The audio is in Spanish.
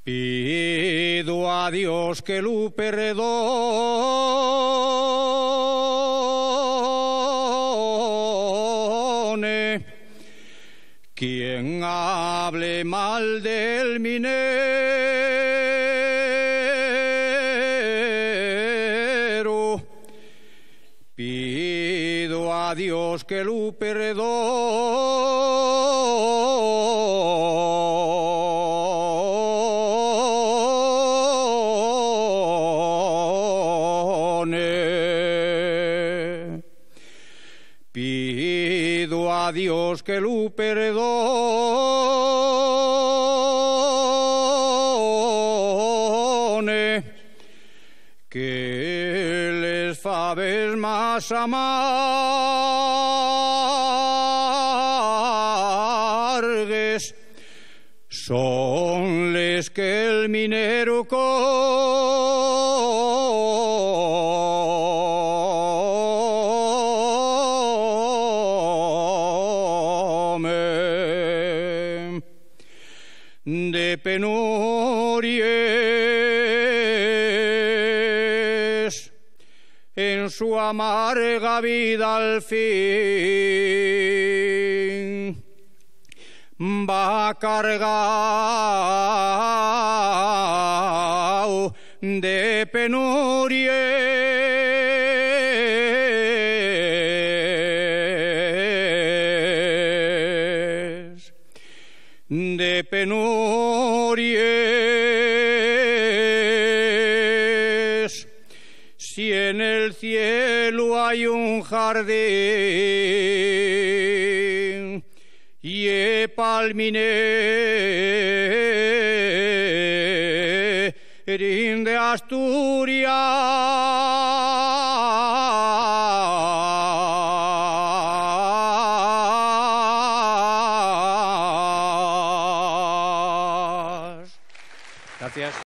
Pido a Dios que lo perdone quien hable mal del minero. Pido a Dios que lo perdone. Pido a Dios que lo perdone, que les faves más amargues son les que el minero come. De penurias en su amarga vida al fin va cargado de penurias, si en el cielo hay un jardín y palminerín de Asturias. Gracias.